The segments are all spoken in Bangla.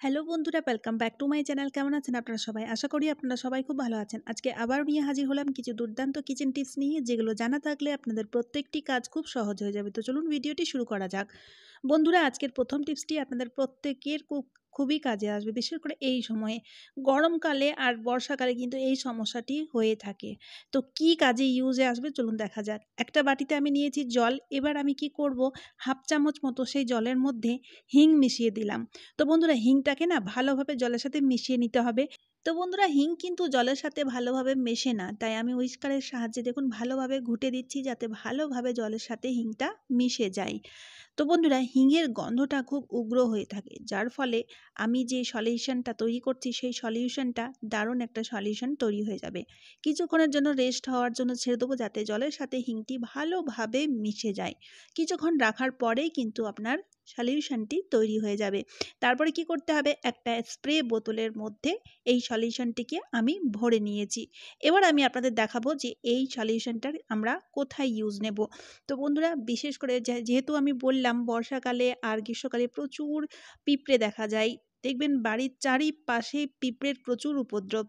হ্যালো বন্ধুরা, welcome back to my channel. কেমন আছেন আপনারা সবাই? আশা করি আপনারা সবাই খুব ভালো আছেন। আজকে আবার নিয়ে হাজির হলাম কিছু দুর্দান্ত কিচেন টিপস নিয়ে, যেগুলো জানা থাকলে আপনাদের প্রত্যেকটি কাজ খুব সহজ হয়ে যাবে। তো চলুন ভিডিওটি শুরু করা যাক। বন্ধুরা, আজকের প্রথম টিপসটি আপনাদের প্রত্যেকের খুবই কাজে আসবে, বিশেষ করে এই সময়ে গরমকালে আর বর্ষাকালে কিন্তু এই সমস্যাটি হয়ে থাকে। তো কি কাজে ইউজে আসবে চলুন দেখা যাক। একটা বাটিতে আমি নিয়েছি জল। এবার আমি কি করব, হাফ চামচ মতো সেই জলের মধ্যে হিং মিশিয়ে দিলাম। তো বন্ধুরা, হিংটাকে না ভালোভাবে জলের সাথে মিশিয়ে নিতে হবে। তো বন্ধুরা, হিং কিন্তু জলের সাথে ভালোভাবে মেশে না, তাই আমি হুইস্কারের সাহায্যে দেখুন ভালোভাবে ঘুটে দিচ্ছি, যাতে ভালোভাবে জলের সাথে হিংটা মিশে যায়। তো বন্ধুরা, হিঙের গন্ধটা খুব উগ্র হয়ে থাকে, যার ফলে আমি যে সলিউশনটা তৈরি করছি সেই সলিউশনটা দারুণ একটা সলিউশন তৈরি হয়ে যাবে। কিছুক্ষণের জন্য রেস্ট হওয়ার জন্য ছেড়ে দেবো, যাতে জলের সাথে হিংটি ভালোভাবে মিশে যায়। কিছুক্ষণ রাখার পরেই কিন্তু আপনার সলিউশনটি তৈরি হয়ে যাবে। তারপরে কি করতে হবে, একটা স্প্রে বোতলের মধ্যে এই সলিউশনটিকে আমি ভরে নিয়েছি। এবার আমি আপনাদের দেখাবো যে এই সলিউশনটার আমরা কোথায় ইউজ নেব। তো বন্ধুরা, বিশেষ করে যেহেতু আমি বললাম বর্ষাকালে আর গ্রীষ্মকালে প্রচুর পিঁপড়ে দেখা যায়। দেখবেন বাড়ির চারিপাশে পিঁপড়ের প্রচুর উপদ্রব।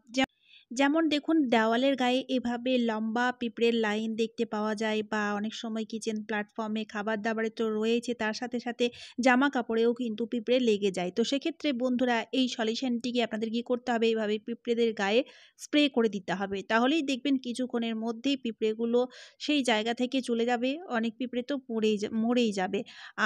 যেমন দেখুন, দেওয়ালের গায়ে এভাবে লম্বা পিঁপড়ের লাইন দেখতে পাওয়া যায়, বা অনেক সময় কিচেন প্ল্যাটফর্মে খাবার দাবারে তো রয়েছে, তার সাথে সাথে জামা কাপড়েও কিন্তু পিঁপড়ে লেগে যায়। তো সেক্ষেত্রে বন্ধুরা, এই সলিউশনটিকে আপনাদের কি করতে হবে, এইভাবে পিঁপড়েদের গায়ে স্প্রে করে দিতে হবে। তাহলেই দেখবেন কিছুক্ষণের মধ্যেই পিঁপড়েগুলো সেই জায়গা থেকে চলে যাবে। অনেক পিঁপড়ে তো মরেই যাবে।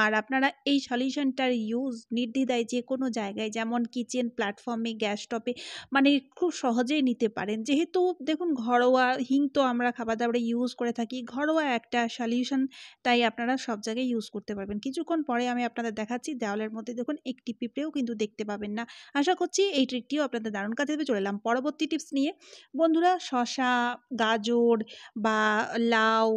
আর আপনারা এই সলিউশনটার ইউজ নির্দ্বিধায় যে কোনো জায়গায়, যেমন কিচেন প্ল্যাটফর্মে, গ্যাস স্টোভে, মানে খুব সহজেই নিতে পারেন। যেহেতু দেখুন ঘরোয়া হিং তো আমরা খাবার দাবারে ইউজ করে থাকি, ঘরোয়া একটা সলিউশন, তাই আপনারা সব জায়গায় ইউজ করতে পারবেন। কিছুক্ষণ পরে আমি আপনাদের দেখাচ্ছি, দেওয়ালের মধ্যে দেখুন একটি পিঁপড়েও কিন্তু দেখতে পাবেন না। আশা করছি এই ট্রিকটিও আপনাদের দারুণ কাজে দেবে। চলে এলাম পরবর্তী টিপস নিয়ে। বন্ধুরা, শসা, গাজর বা লাউ,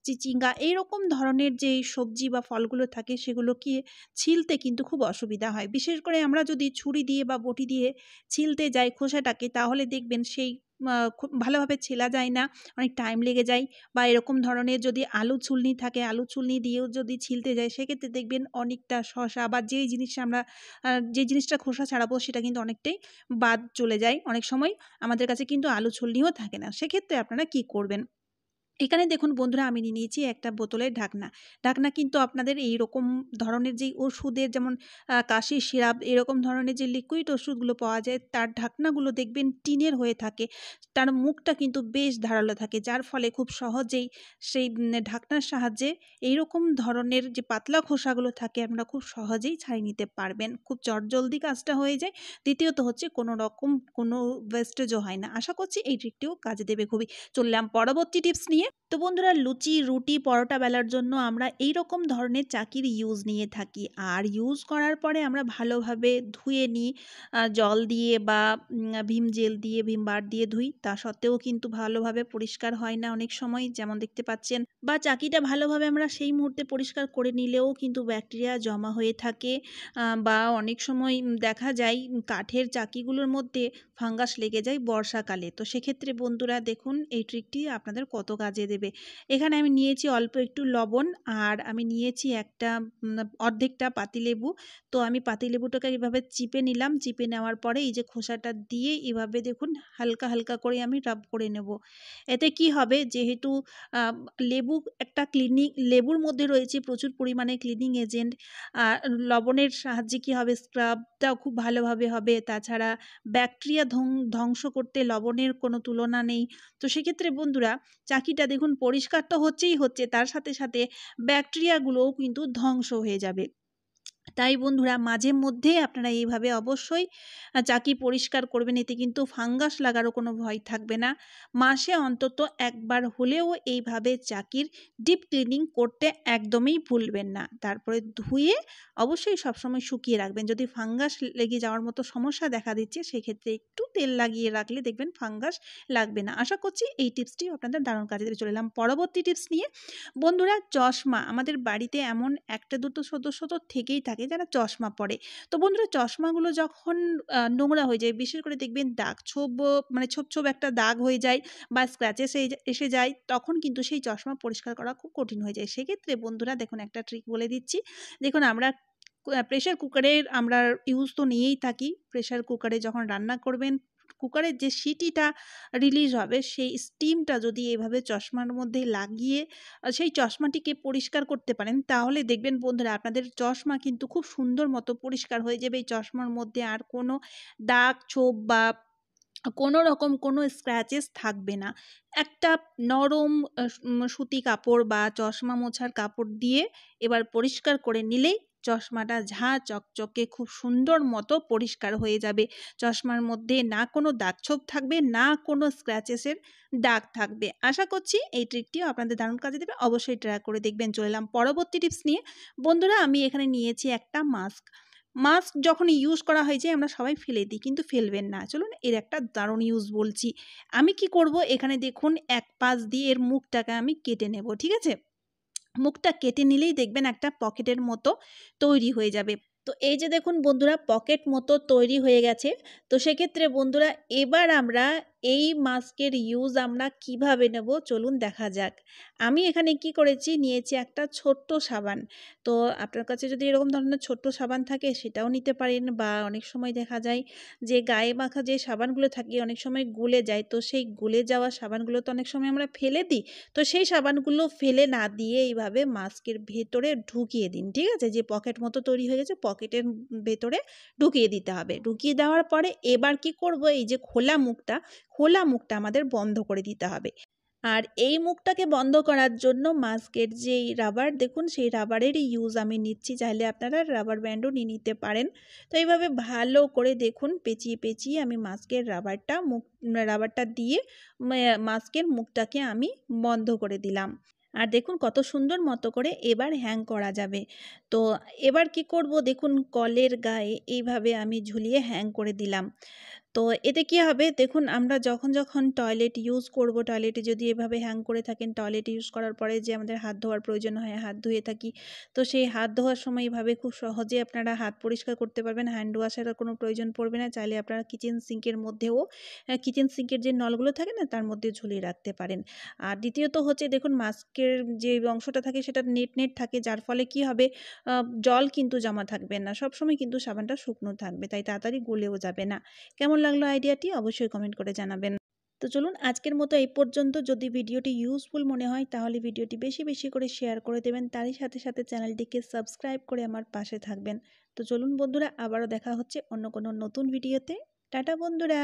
চিচিঙ্গা এইরকম ধরনের যে সবজি বা ফলগুলো থাকে, সেগুলোকে ছিলতে কিন্তু খুব অসুবিধা হয়। বিশেষ করে আমরা যদি ছুরি দিয়ে বা বটি দিয়ে ছিলতে যাই খোসাটাকে, তাহলে দেখবেন সেই খুব ভালোভাবে ছেলা যায় না, অনেক টাইম লেগে যায়। বা এরকম ধরনের যদি আলু ছুলনি থাকে, আলু ছুলনি দিয়েও যদি ছিলতে যাই, সেক্ষেত্রে দেখবেন অনেকটা শসা বা যেই জিনিসটা আমরা যে জিনিসটা খোসা ছাড়াবো সেটা কিন্তু অনেকটাই বাদ চলে যায়। অনেক সময় আমাদের কাছে কিন্তু আলু ছুলনিও থাকে না। সেক্ষেত্রে আপনারা কি করবেন, এখানে দেখুন বন্ধুরা, আমি নিয়ে নিয়েছি একটা বোতলের ঢাকনা। ঢাকনা কিন্তু আপনাদের এইরকম ধরনের যেই ওষুধের, যেমন কাশির সিরাপ, এরকম ধরনের যে লিকুইড ওষুধগুলো পাওয়া যায়, তার ঢাকনাগুলো দেখবেন টিনের হয়ে থাকে। তার মুখটা কিন্তু বেশ ধারালো থাকে, যার ফলে খুব সহজেই সেই ঢাকনার সাহায্যে এইরকম ধরনের যে পাতলা খোসাগুলো থাকে, আপনারা খুব সহজেই ছাড়িয়ে নিতে পারবেন। খুব চটজলদি কাজটা হয়ে যায়। দ্বিতীয়ত হচ্ছে কোনো রকম কোনো ওয়েস্টেজও হয় না। আশা করছি এই ট্রিকটিও কাজে দেবে খুবই। চললাম পরবর্তী টিপস নিয়ে। তো বন্ধুরা, লুচি, রুটি, পরোটা বেলার জন্য আমরা এই রকম ধরনের চাকির ইউজ নিয়ে থাকি। আর ইউজ করার পরে আমরা ভালোভাবে ধুয়ে নিই জল দিয়ে বা ভীম জেল দিয়ে, ভীম বার দিয়ে ধুই। তা সত্ত্বেও কিন্তু ভালোভাবে পরিষ্কার হয় না অনেক সময়, যেমন দেখতে পাচ্ছেন। বা চাকিটা ভালোভাবে আমরা সেই মুহূর্তে পরিষ্কার করে নিলেও কিন্তু ব্যাকটেরিয়া জমা হয়ে থাকে। বা অনেক সময় দেখা যায় কাঠের চাকিগুলোর মধ্যে ফাঙ্গাস লেগে যায় বর্ষাকালে। তো সেক্ষেত্রে বন্ধুরা দেখুন এই ট্রিকটি আপনাদের কত কাজে দেবে। এখানে আমি নিয়েছি অল্প একটু লবণ, আর আমি নিয়েছি একটা অর্ধেকটা পাতিলেবু। তো আমি পাতিলেবুটাকে এভাবে চিপে নিলাম। চিপে নেওয়ার পরে এই যে খোসাটা দিয়ে এভাবে দেখুন হালকা হালকা করে আমি রাব করে নেব। এতে কি হবে, যেহেতু লেবু একটা লেবুর মধ্যে রয়েছে প্রচুর পরিমাণে ক্লিনিং এজেন্ট, লবণের সাহায্যে কি হবে, স্ক্রাবটাও খুব ভালোভাবে হবে। তাছাড়া ব্যাকটেরিয়া ধ্বংস করতে লবণের কোনো তুলনা নেই। তো সেক্ষেত্রে বন্ধুরা, চাকিটা দেখুন পরিষ্কার তো হচ্ছে, তার সাথে সাথে ব্যাকটেরিয়াগুলোও কিন্তু ধ্বংস হয়ে যাবে। তাই বন্ধুরা, মাঝে মধ্যে আপনারা এইভাবে অবশ্যই চাকি পরিষ্কার করবেন। এতে কিন্তু ফাঙ্গাস লাগারও কোনো ভয় থাকবে না। মাসে অন্তত একবার হলেও এইভাবে চাকির ডিপ ক্লিনিং করতে একদমই ভুলবেন না। তারপরে ধুয়ে অবশ্যই সবসময় শুকিয়ে রাখবেন। যদি ফাঙ্গাস লেগে যাওয়ার মতো সমস্যা দেখা দিচ্ছে, সেক্ষেত্রে একটু তেল লাগিয়ে রাখলে দেখবেন ফাঙ্গাস লাগবে না। আশা করছি এই টিপসটি আপনাদের দারুণ কাজে দেবে। চলে এলাম পরবর্তী টিপস নিয়ে। বন্ধুরা, চশমা আমাদের বাড়িতে এমন একটা দুটো সদস্য তো থেকেই থাকে যারা চশমা পরে। তো বন্ধুরা, চশমাগুলো যখন নোংরা হয়ে যায়, বিশেষ করে দেখবেন দাগ ছোপ, মানে ছোপ ছোপ একটা দাগ হয়ে যায় বা স্ক্র্যাচেস এসে যায়, তখন কিন্তু সেই চশমা পরিষ্কার করা খুব কঠিন হয়ে যায়। সেক্ষেত্রে বন্ধুরা দেখুন, একটা ট্রিক বলে দিচ্ছি। দেখুন, আমরা প্রেসার কুকারের আমরা ইউজ তো নিয়েই থাকি। প্রেসার কুকারে যখন রান্না করবেন, কুকারের যে সিটিটা রিলিজ হবে সেই স্টিমটা যদি এভাবে চশমার মধ্যে লাগিয়ে সেই চশমাটিকে পরিষ্কার করতে পারেন, তাহলে দেখবেন বন্ধুরা আপনাদের চশমা কিন্তু খুব সুন্দর মতো পরিষ্কার হয়ে যাবে। এই চশমার মধ্যে আর কোনো দাগ ছোপ বা কোনো রকম কোনো স্ক্র্যাচেস থাকবে না। একটা নরম সুতি কাপড় বা চশমা মোছার কাপড় দিয়ে এবার পরিষ্কার করে নিলেই চশমাটা ঝাঁ চকচকে খুব সুন্দর মতো পরিষ্কার হয়ে যাবে। চশমার মধ্যে না কোনো দাগছোপ থাকবে, না কোনো স্ক্র্যাচেসের দাগ থাকবে। আশা করছি এই ট্রিকটিও আপনাদের দারুণ কাজে দেবে। অবশ্যই ট্রাই করে দেখবেন। চলে এলাম পরবর্তী টিপস নিয়ে। বন্ধুরা, আমি এখানে নিয়েছি একটা মাস্ক। মাস্ক যখন ইউজ করা হয় যে আমরা সবাই ফেলে দিই, কিন্তু ফেলবেন না। চলুন এর একটা দারুণ ইউজ বলছি। আমি কি করব, এখানে দেখুন এক পাশ দিয়ে এর মুখটাকে আমি কেটে নেব, ঠিক আছে? মুখটা কেটে নিলেই দেখবেন একটা পকেটের মতো তৈরি হয়ে যাবে। তো এই যে দেখুন বন্ধুরা, পকেট মতো তৈরি হয়ে গেছে। তো সেক্ষেত্রে বন্ধুরা এবার আমরা এই মাস্কের ইউজ আমরা কিভাবে নেব চলুন দেখা যাক। আমি এখানে কি করেছি, নিয়েছি একটা ছোট্ট সাবান। তো আপনার কাছে যদি এরকম ধরনের ছোট্ট সাবান থাকে সেটাও নিতে পারেন, বা অনেক সময় দেখা যায় যে গায়ে মাখা যে সাবানগুলো থাকে অনেক সময় গলে যায়। তো সেই গলে যাওয়া সাবানগুলো তো অনেক সময় আমরা ফেলে দিই। তো সেই সাবানগুলো ফেলে না দিয়ে এইভাবে মাস্কের ভেতরে ঢুকিয়ে দিন, ঠিক আছে? যে পকেট মতো তৈরি হয়ে গেছে, পকেটের ভেতরে ঢুকিয়ে দিতে হবে। ঢুকিয়ে দেওয়ার পরে এবার কি করব, এই যে খোলা মুখটা আমাদের বন্ধ করে দিতে হবে। আর এই মুখটাকে বন্ধ করার জন্য মাস্কের যেই রাবার দেখুন, সেই রাবারেরই ইউজ আমি নিচ্ছি। চাইলে আপনারা রাবার ব্যান্ডও নিয়ে নিতে পারেন। তো এইভাবে ভালো করে দেখুন পেঁচিয়ে পেঁচিয়ে আমি মাস্কের রাবারটা দিয়ে মাস্কের মুখটাকে আমি বন্ধ করে দিলাম। আর দেখুন কত সুন্দর মতো করে এবার হ্যাং করা যাবে। তো এবার কি করব, দেখুন কলের গায়ে এইভাবে আমি ঝুলিয়ে হ্যাং করে দিলাম। তো এতে কি হবে, দেখুন আমরা যখন টয়লেট ইউজ করব, টয়লেটে যদি এভাবে হ্যাং করে থাকেন, টয়লেট ইউজ করার পরে যে আমাদের হাত ধোয়ার প্রয়োজন হয়, হাত ধুয়ে থাকি। তো সেই হাত ধোয়ার সময় এভাবে খুব সহজে আপনারা হাত পরিষ্কার করতে পারবেন। হ্যান্ড ওয়াশেরও কোনো প্রয়োজন পড়বে না। চাইলে আপনারা কিচেন সিঙ্কের মধ্যেও কিচেন সিঙ্কের যে নলগুলো থাকে না তার মধ্যে ঝুলিয়ে রাখতে পারেন। আর দ্বিতীয়ত হচ্ছে দেখুন মাস্কের যে অংশটা থাকে সেটা নেট থাকে, যার ফলে কি হবে, জল কিন্তু জমা থাকবে না। সবসময় কিন্তু সাবানটা শুকনো থাকবে, তাই তাড়াতাড়ি গলেও যাবে না। কেমন লাগলো আইডিয়াটি অবশ্যই কমেন্ট করে জানাবেন। তো চলুন আজকের মতো এই পর্যন্ত। যদি ভিডিওটি ইউজফুল মনে হয় তাহলে ভিডিওটি বেশি বেশি করে শেয়ার করে দেবেন, তারই সাথে সাথে চ্যানেলটিকে সাবস্ক্রাইব করে আমার পাশে থাকবেন। তো চলুন বন্ধুরা, আবারও দেখা হচ্ছে অন্য কোনো নতুন ভিডিওতে। টাটা বন্ধুরা।